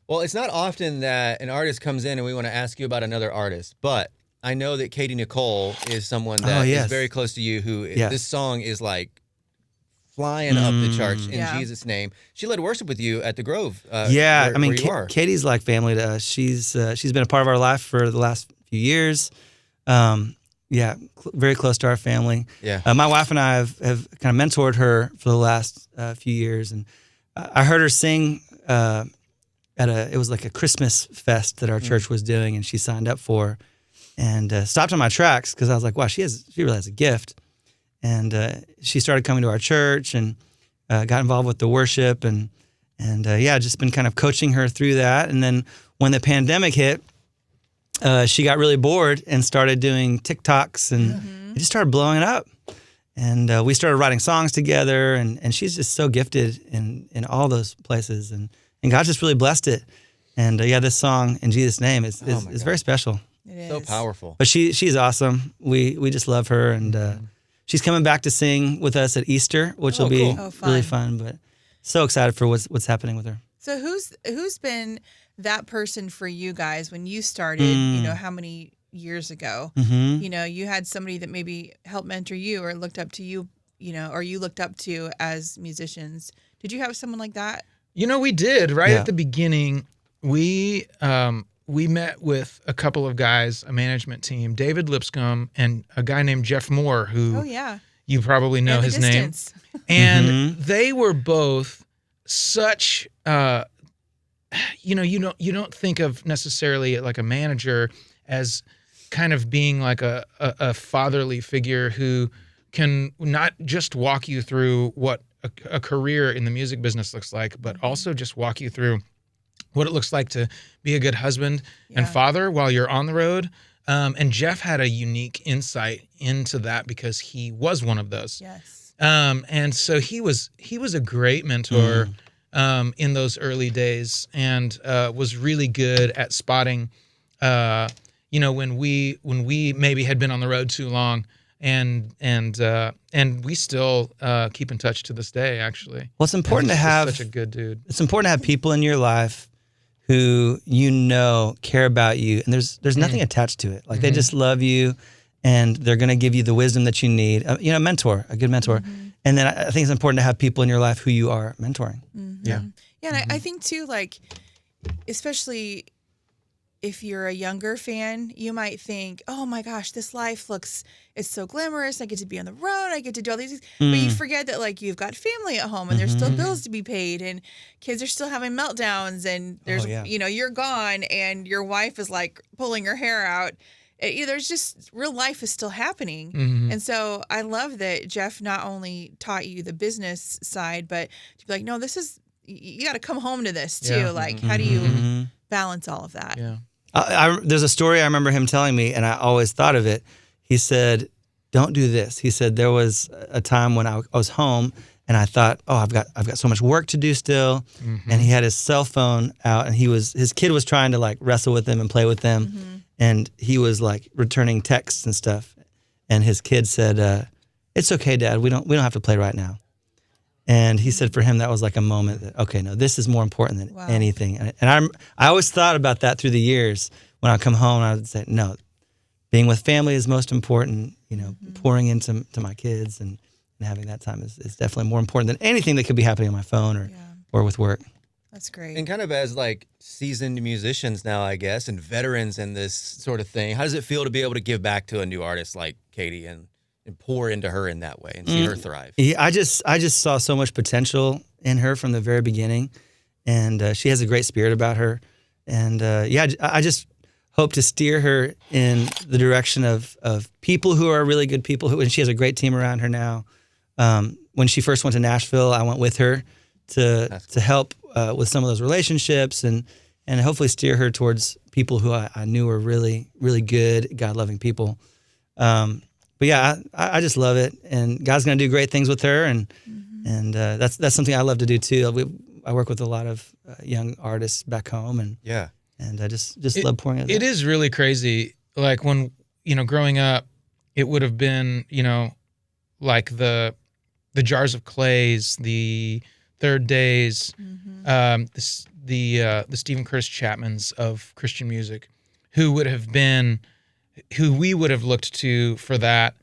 Well, it's not often that an artist comes in and we want to ask you about another artist, but I know that Katy Nichole is someone Oh, that is yes. very close to you who Yes. this song is like flying up the charts in Yeah. Jesus' name. She led worship with you at the Grove. Yeah, I mean, where you are. Katie's like family to us. She's been a part of our life for the last few years. Yeah, very close to our family. Yeah. My wife and I have kind of mentored her for the last few years, and I heard her sing it was like a Christmas fest that our church was doing, and she signed up for, and stopped on my tracks because I was like, wow, she really has a gift, and she started coming to our church and got involved with the worship, and just been kind of coaching her through that, and then when the pandemic hit. She got really bored and started doing TikToks, and it just started blowing up. And we started writing songs together, and she's just so gifted in all those places. And God just really blessed it. And this song, In Jesus' Name, is very special. It is. So powerful. But she's awesome. We just love her. And she's coming back to sing with us at Easter, which will be cool. really fun. But so excited for what's happening with her. So who's been that person for you guys when you started, you know, how many years ago? Mm-hmm. You know, you had somebody that maybe helped mentor you or looked up to you, you know, or you looked up to as musicians. Did you have someone like that? You know, we did right Yeah. at the beginning. We met with a couple of guys, a management team, David Lipscomb and a guy named Jeff Moore, who Oh yeah. you probably know And the his name. distance. And they were both such you don't think of necessarily like a manager as kind of being like a fatherly figure who can not just walk you through what a career in the music business looks like, but also just walk you through what it looks like to be a good husband and father while you're on the road. And Jeff had a unique insight into that because he was one of those. Yes. And so he was a great mentor in those early days, and was really good at spotting, when we maybe had been on the road too long, and we still keep in touch to this day. Actually, Well, it's important to He's have such a good dude. It's important to have people in your life who care about you, and there's nothing attached to it. Like they just love you, and they're going to give you the wisdom that you need. A good mentor. And then I think it's important to have people in your life who you are mentoring. Yeah. Yeah, and I think too, like, especially if you're a younger fan, you might think, oh my gosh, this life it's so glamorous. I get to be on the road. I get to do all these things. But you forget that, like, you've got family at home and there's still bills to be paid and kids are still having meltdowns and there's, you're gone and your wife is like pulling her hair out. There's just real life is still happening. And so I love that Jeff not only taught you the business side, but to be like, no, you got to come home to this too. Yeah. Like, how do you balance all of that? Yeah. There's a story I remember him telling me, and I always thought of it. He said, "Don't do this." He said there was a time when I was home, and I thought, "Oh, I've got so much work to do still." And he had his cell phone out, and his kid was trying to like wrestle with him and play with them, and he was like returning texts and stuff. And his kid said, "It's okay, Dad. We don't have to play right now." And he said for him that was like a moment that, okay, no, this is more important than anything. And I always thought about that through the years. When I come home, I would say, no, being with family is most important. Pouring into my kids and having that time is definitely more important than anything that could be happening on my phone or with work. That's great. And kind of as like seasoned musicians now, I guess, and veterans in this sort of thing, how does it feel to be able to give back to a new artist like Katy and pour into her in that way and see her thrive? Yeah, I just saw so much potential in her from the very beginning, and she has a great spirit about her. And I just hope to steer her in the direction of people who are really good people. And she has a great team around her now. When she first went to Nashville, I went with her to help with some of those relationships and hopefully steer her towards people who I knew were really, really good, God-loving people. But yeah, I just love it, and God's going to do great things with her, and that's something I love to do too. I work with a lot of young artists back home, and I just love pouring into It that. is really crazy. Like when growing up, it would have been like the jars of clays, the Third Days, the Stephen Curtis Chapmans of Christian music, who we would have looked to for that.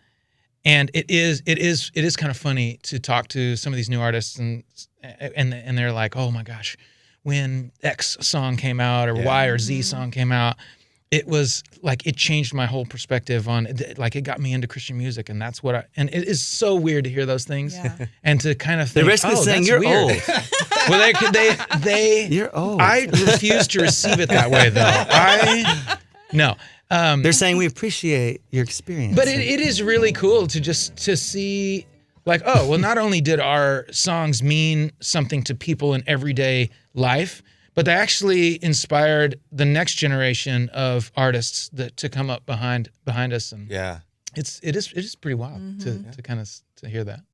And it is kind of funny to talk to some of these new artists and they're like, oh my gosh, when X song came out or Y or Z song came out, it was like it changed my whole perspective on it. Like it got me into Christian music, and that's what and it is so weird to hear those things and to kind of think, they're basically saying you're weird. old. Well, they You're old. I refuse to receive it that way, though. No. They're saying we appreciate your experience. But it is really cool to see, like, oh, well, not only did our songs mean something to people in everyday life, but they actually inspired the next generation of artists to come up behind us. And it is pretty wild to kind of to hear that.